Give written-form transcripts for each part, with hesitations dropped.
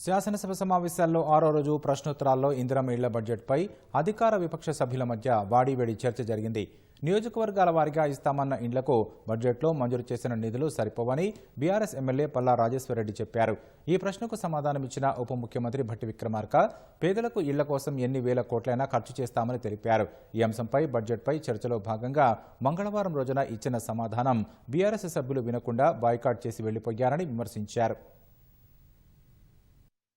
శాసనసభ సమావేశాల్లో 6వ రోజు ప్రశ్నోత్తరాల్లో ఇందిరమ్మ ఇళ్ల బడ్జెట్పై అధికార విపక్ష సభ్యుల మధ్య వాడివేడి చర్చ జరిగింది. నియోజకవర్గాల వారీగా ఇస్తామన్న ఇండ్లకు బడ్జెట్లో మంజూరు చేసిన నిధులు సరిపోవని బీఆర్ఎస్ ఎమ్మెల్యే పల్లా రాజేశ్వరరెడ్డి చెప్పారు. ఈ ప్రశ్నకు సమాధానమిచ్చిన ఉప ముఖ్యమంత్రి భట్టి విక్రమార్క పేదలకు ఇళ్ల కోసం ఎన్ని వేల కోట్లైనా ఖర్చు చేస్తామని తెలిపారు. ఈ అంశంపై బడ్జెట్పై చర్చలో భాగంగా మంగళవారం రోజున ఇచ్చిన సమాధానం బీఆర్ఎస్ సభ్యులు వినకుండా బాయ్కాట్ చేసి వెళ్లిపోయారని విమర్శించారు.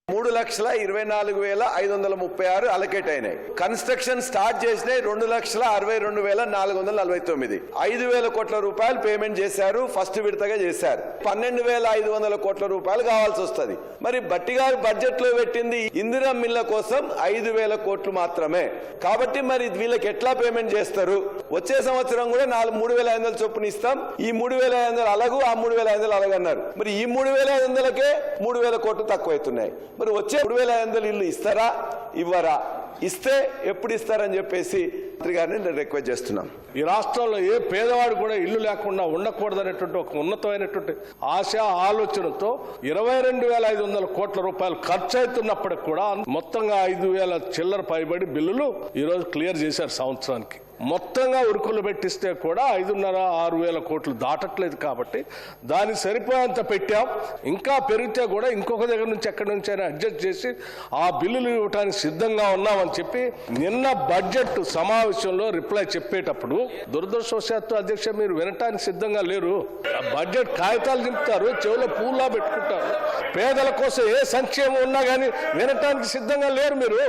3,24,536 అలకేట్ అయినాయి. కన్స్ట్రక్షన్ స్టార్ట్ చేసినాయి 2,62,449. 5,000 కోట్ల రూపాయలు పేమెంట్ చేశారు. ఫస్ట్ విడతగా చేశారు. 12,500 కోట్ల రూపాయలు కావాల్సి వస్తుంది. మరి భట్టి గారు బడ్జెట్ లో పెట్టింది ఇందిరమ్మ ఇళ్ల కోసం 5,000 కోట్లు మాత్రమే. కాబట్టి మరి వీళ్ళకి ఎట్లా పేమెంట్ చేస్తారు? వచ్చే సంవత్సరం కూడా 3,500 చొప్పున ఇస్తాం. ఈ 3,500 అలగు, ఆ 3,500 అలగన్నారు. మరి ఈ 3,500కే 3,000 కోట్లు తక్కువైతున్నాయి. మరి వచ్చే 3,500 ఇల్లు ఇస్తారా, ఇవ్వరా? ఇస్తే ఎప్పుడు ఇస్తారని చెప్పేసి మంత్రి గారిని నేను రిక్వెస్ట్ చేస్తున్నాం. ఈ రాష్ట్రంలో ఏ పేదవాడు కూడా ఇల్లు లేకుండా ఉండకూడదనేటువంటి ఒక ఉన్నతమైనటువంటి ఆశ ఆలోచనతో 22,500 కోట్ల రూపాయలు ఖర్చు అవుతున్నప్పటికి కూడా మొత్తంగా 5,000 చిల్లర పైబడి బిల్లులు ఈరోజు క్లియర్ చేశారు సంవత్సరానికి. మొత్తంగా ఉరుకులు పెట్టిస్తే కూడా 5,500-6,000 కోట్లు దాటట్లేదు. కాబట్టి దాన్ని సరిపోయేంత పెట్టాం. ఇంకా పెరిగితే కూడా ఇంకొక దగ్గర నుంచి ఎక్కడి నుంచి అయినా అడ్జస్ట్ చేసి ఆ బిల్లులు ఇవ్వడానికి సిద్ధంగా ఉన్నామని చెప్పి నిన్న బడ్జెట్ సమావేశంలో రిప్లై చెప్పేటప్పుడు దురదృష్టవశాత్తు అధ్యక్ష మీరు వినటానికి సిద్ధంగా లేరు. బడ్జెట్ కాగితాలు నింపుతారు, చెవులో పూలా పెట్టుకుంటారు. పేదల కోసం ఏ సంక్షేమం ఉన్నా కానీ వినటానికి సిద్ధంగా లేరు మీరు.